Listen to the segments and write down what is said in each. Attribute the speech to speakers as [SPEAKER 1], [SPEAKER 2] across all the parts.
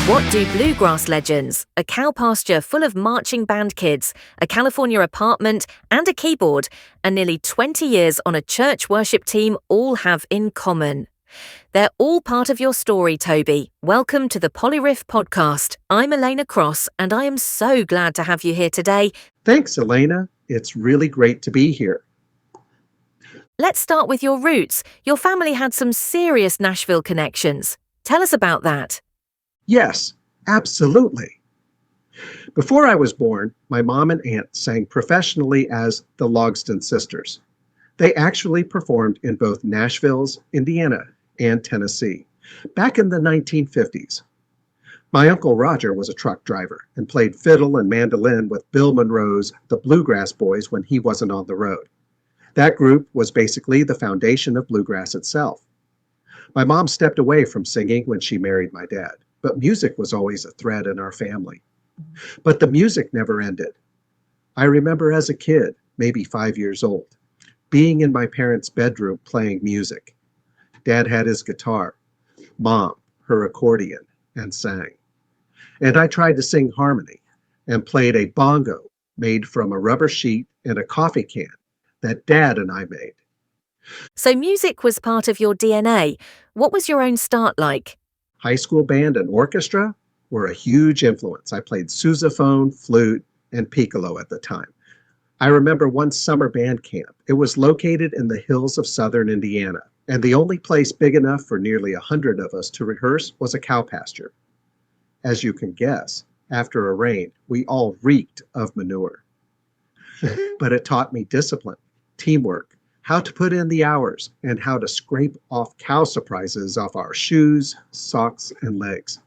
[SPEAKER 1] What do bluegrass legends, a cow pasture full of marching band kids, a California apartment and a keyboard, and nearly 20 years on a church worship team all have in common? They're all part of your story, Toby. Welcome to the Polyriff Podcast. I'm Elena Cross, and I am so glad to have you here today.
[SPEAKER 2] Thanks, Elena. It's really great to be here.
[SPEAKER 1] Let's start with your roots. Your family had some serious Nashville connections. Tell us about that.
[SPEAKER 2] Yes, absolutely. Before I was born, my mom and aunt sang professionally as the Logsdon Sisters. They actually performed in both Nashville's, Indiana, and Tennessee, back in the 1950s. My Uncle Roger was a truck driver and played fiddle and mandolin with Bill Monroe's The Bluegrass Boys when he wasn't on the road. That group was basically the foundation of bluegrass itself. My mom stepped away from singing when she married my dad, but music was always a thread in our family. But the music never ended. I remember as a kid, maybe 5 years old, being in my parents' bedroom playing music. Dad had his guitar, Mom her accordion, and sang. And I tried to sing harmony and played a bongo made from a rubber sheet and a coffee can that Dad and I made.
[SPEAKER 1] So music was part of your DNA. What was your own start like?
[SPEAKER 2] High school band and orchestra were a huge influence. I played sousaphone, flute, and piccolo at the time. I remember one summer band camp. It was located in the hills of southern Indiana, and the only place big enough for nearly 100 of us to rehearse was a cow pasture. As you can guess, after a rain, we all reeked of manure. But it taught me discipline, teamwork, how to put in the hours, and how to scrape off cow surprises off our shoes, socks, and legs.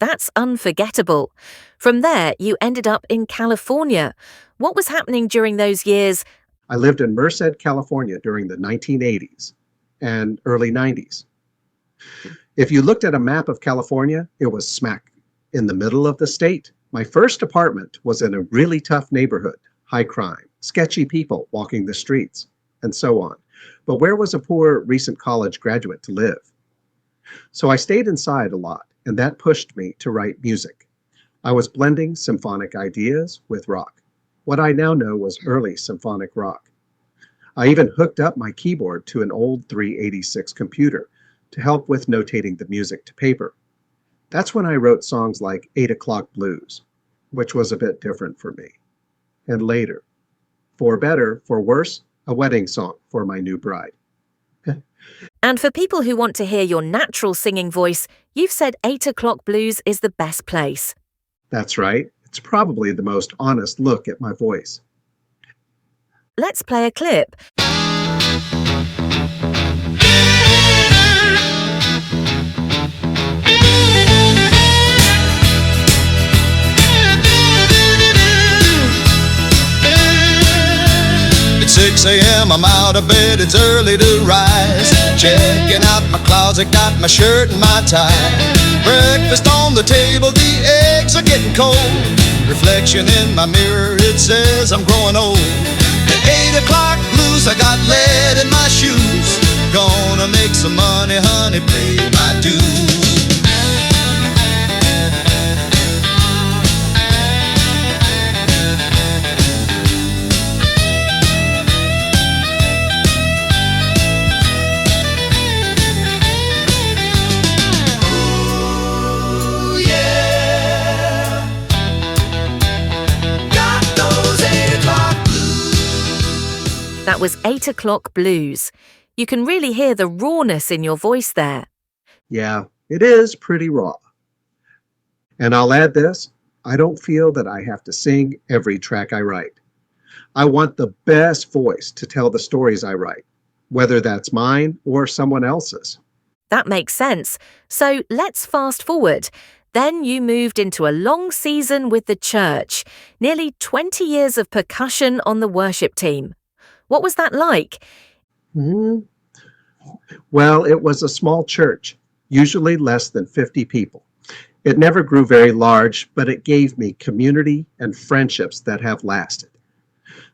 [SPEAKER 1] That's unforgettable. From there, you ended up in California. What was happening during those years?
[SPEAKER 2] I lived in Merced, California during the 1980s and early 90s. If you looked at a map of California, it was smack in the middle of the state. My first apartment was in a really tough neighborhood, high crime, sketchy people walking the streets, and so on. But where was a poor recent college graduate to live? So I stayed inside a lot, and that pushed me to write music. I was blending symphonic ideas with rock, what I now know was early symphonic rock. I even hooked up my keyboard to an old 386 computer to help with notating the music to paper. That's when I wrote songs like 8 O'Clock Blues, which was a bit different for me. And later, For Better, For Worse, a wedding song for my new bride.
[SPEAKER 1] And for people who want to hear your natural singing voice, you've said 8 O'Clock Blues is the best place.
[SPEAKER 2] That's right. It's probably the most honest look at my voice.
[SPEAKER 1] Let's play a clip.
[SPEAKER 3] It's 6 a.m., I'm out of bed, it's early to rise. Checking out my closet, got my shirt and my tie. Breakfast on the table, the eggs are getting cold. Reflection in my mirror, it says I'm growing old. The 8 o'clock blues, I got lead in my shoes. Gonna make some money, honey, pay my dues.
[SPEAKER 1] That was 8 O'Clock Blues. You can really hear the rawness in your voice there.
[SPEAKER 2] Yeah, it is pretty raw. And I'll add this, I don't feel that I have to sing every track I write. I want the best voice to tell the stories I write, whether that's mine or someone else's.
[SPEAKER 1] That makes sense. So let's fast forward. Then you moved into a long season with the church, nearly 20 years of percussion on the worship team. What was that like?
[SPEAKER 2] Well, it was a small church, usually less than 50 people. It never grew very large, but it gave me community and friendships that have lasted.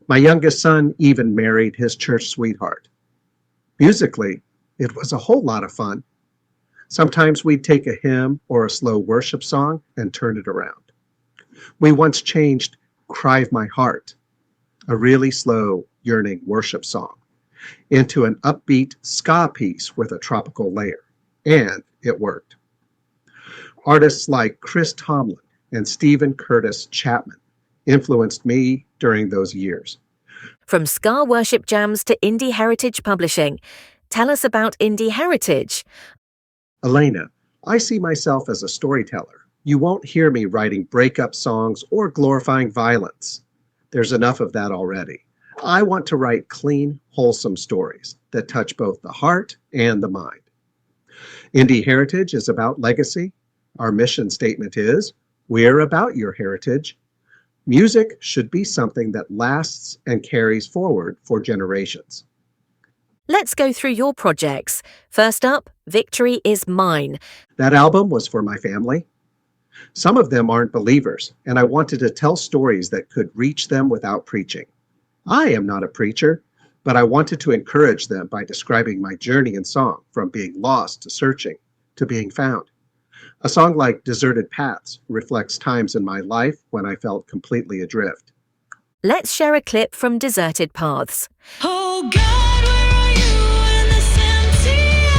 [SPEAKER 2] My youngest son even married his church sweetheart. Musically, it was a whole lot of fun. Sometimes we'd take a hymn or a slow worship song and turn it around. We once changed Cry of My Heart, a really slow, yearning worship song, into an upbeat ska piece with a tropical layer, and it worked. Artists like Chris Tomlin and Stephen Curtis Chapman influenced me during those years.
[SPEAKER 1] From ska worship jams to indie heritage publishing. Tell us about indie heritage.
[SPEAKER 2] Elena, I see myself as a storyteller. You won't hear me writing breakup songs or glorifying violence. There's enough of that already. I want to write clean, wholesome stories that touch both the heart and the mind. Indie heritage is about legacy. Our mission statement is, we're about your heritage. Music should be something that lasts and carries forward for generations.
[SPEAKER 1] Let's go through your projects. First up, Victory Is Mine.
[SPEAKER 2] That album was for my family. Some of them aren't believers, and I wanted to tell stories that could reach them without preaching. I am not a preacher, but I wanted to encourage them by describing my journey in song, from being lost to searching to being found. A song like Deserted Paths reflects times in my life when I felt completely adrift.
[SPEAKER 1] Let's share a clip from Deserted Paths.
[SPEAKER 4] Oh God, where are you in this empty air?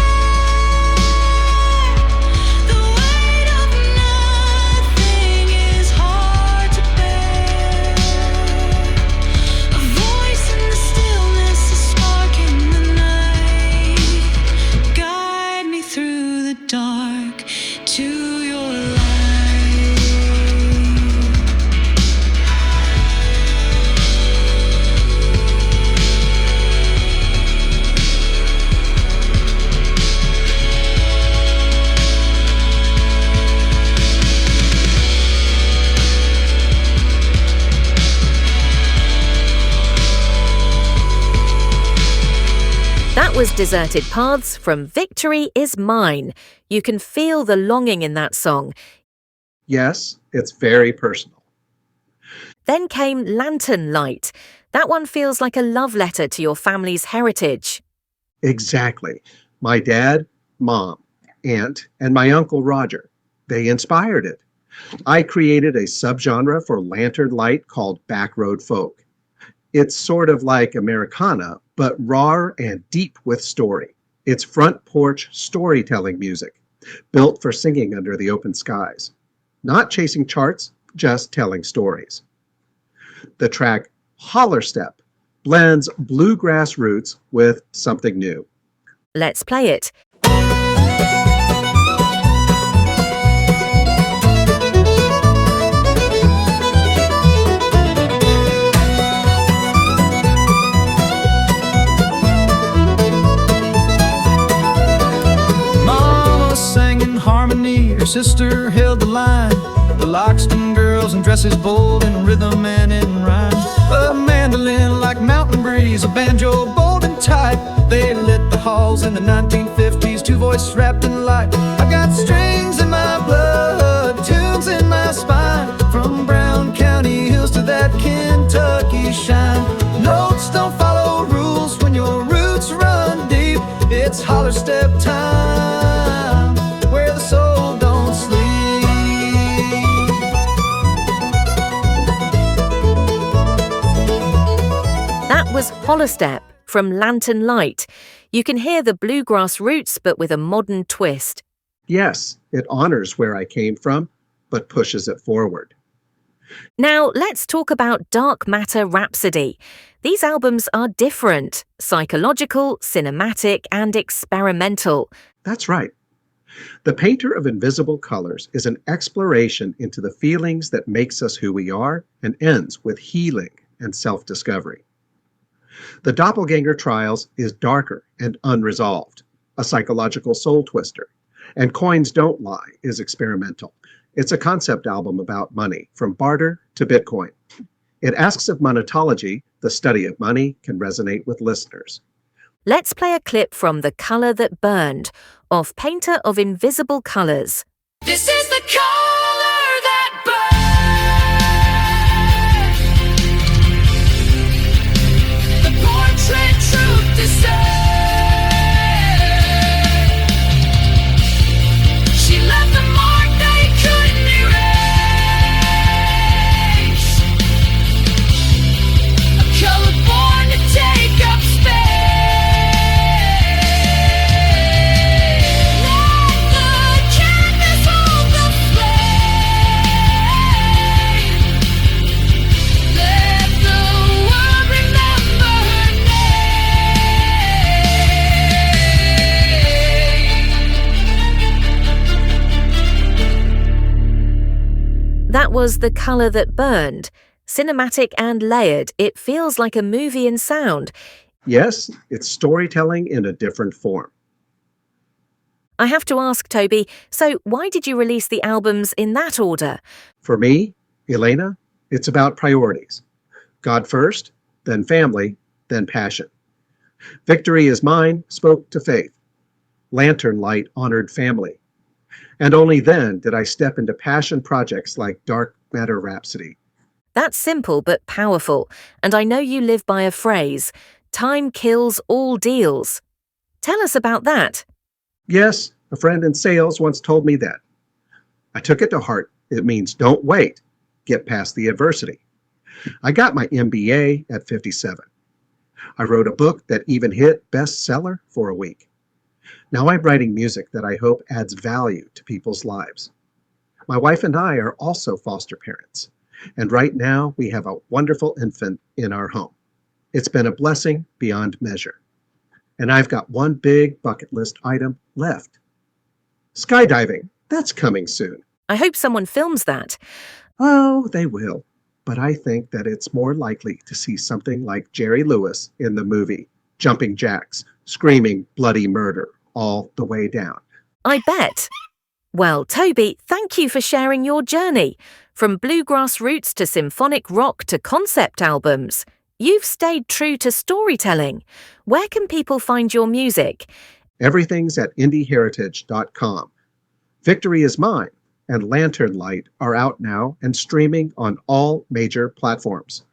[SPEAKER 4] The weight of nothing is hard to bear. A voice in the stillness, a spark in the night. Guide me through the dark to your light.
[SPEAKER 1] That was Deserted Paths from Victory Is Mine. You can feel the longing in that song.
[SPEAKER 2] Yes, it's very personal.
[SPEAKER 1] Then came Lantern Light. That one feels like a love letter to your family's heritage.
[SPEAKER 2] Exactly. My dad, mom, aunt, and my uncle Roger, they inspired it. I created a subgenre for Lantern Light called Backroad Folk. It's sort of like Americana, but raw and deep with story. It's front porch storytelling music, built for singing under the open skies. Not chasing charts, just telling stories. The track Holler Step blends bluegrass roots with something new.
[SPEAKER 1] Let's play it.
[SPEAKER 5] Harmony, her sister held the line. The Loxton girls in dresses bold in rhythm and in rhyme. A mandolin like mountain breeze, a banjo bold and tight. They lit the halls in the 1950s, two-voice wrapped in light. I got strings in my blood, tunes in my spine. From Brown County hills to that Kentucky shine. Notes don't follow rules when your roots run deep. It's holler step time, where the soul don't sleep.
[SPEAKER 1] That was Holler Step from Lantern Light. You can hear the bluegrass roots, but with a modern twist.
[SPEAKER 2] Yes, it honors where I came from, but pushes it forward.
[SPEAKER 1] Now, let's talk about Dark Matter Rhapsody. These albums are different, psychological, cinematic, and experimental.
[SPEAKER 2] That's right. The Painter of Invisible Colors is an exploration into the feelings that makes us who we are and ends with healing and self-discovery. The Doppelganger Trials is darker and unresolved, a psychological soul twister. And Coins Don't Lie is experimental. It's a concept album about money, from barter to Bitcoin. It asks if monetology, the study of money, can resonate with listeners.
[SPEAKER 1] Let's play a clip from The Color That Burned, of Painter of Invisible Colors.
[SPEAKER 4] This is the color that burns. The portrait truth to say.
[SPEAKER 1] That was The Colour That Burned. Cinematic and layered, it feels like a movie in sound.
[SPEAKER 2] Yes, it's storytelling in a different form.
[SPEAKER 1] I have to ask, Toby, so why did you release the albums in that order?
[SPEAKER 2] For me, Elena, it's about priorities. God first, then family, then passion. Victory Is Mine spoke to faith. Lantern Light honored family. And only then did I step into passion projects like Dark Matter Rhapsody.
[SPEAKER 1] That's simple but powerful, and I know you live by a phrase, time kills all deals. Tell us about that.
[SPEAKER 2] Yes, a friend in sales once told me that. I took it to heart. It means don't wait. Get past the adversity. I got my MBA at 57. I wrote a book that even hit bestseller for a week. Now I'm writing music that I hope adds value to people's lives. My wife and I are also foster parents, and right now we have a wonderful infant in our home. It's been a blessing beyond measure. And I've got one big bucket list item left. Skydiving, that's coming soon.
[SPEAKER 1] I hope someone films that.
[SPEAKER 2] Oh, they will. But I think that it's more likely to see something like Jerry Lewis in the movie Jumping Jacks, screaming bloody murder all the way down.
[SPEAKER 1] I bet. Well, Toby, thank you for sharing your journey. From bluegrass roots to symphonic rock to concept albums. You've stayed true to storytelling. Where can people find your music?
[SPEAKER 2] Everything's at indieheritage.com. Victory Is Mine and Lantern Light are out now and streaming on all major platforms.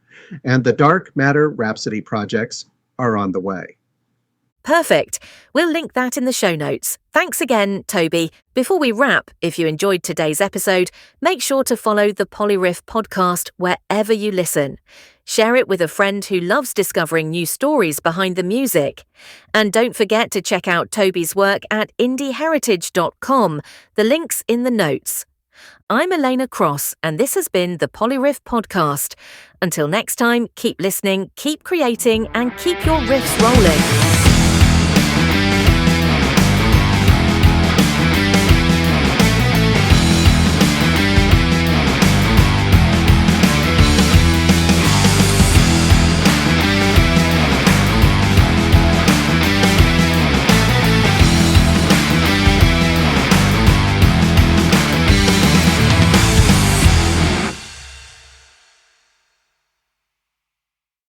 [SPEAKER 2] And the Dark Matter Rhapsody projects are on the way.
[SPEAKER 1] Perfect. We'll link that in the show notes. Thanks again, Toby. Before we wrap, if you enjoyed today's episode, make sure to follow the Polyriff Podcast wherever you listen. Share it with a friend who loves discovering new stories behind the music. And don't forget to check out Toby's work at indieheritage.com. The link's in the notes. I'm Elena Cross, and this has been the Polyriff Podcast. Until next time, keep listening, keep creating, and keep your riffs rolling.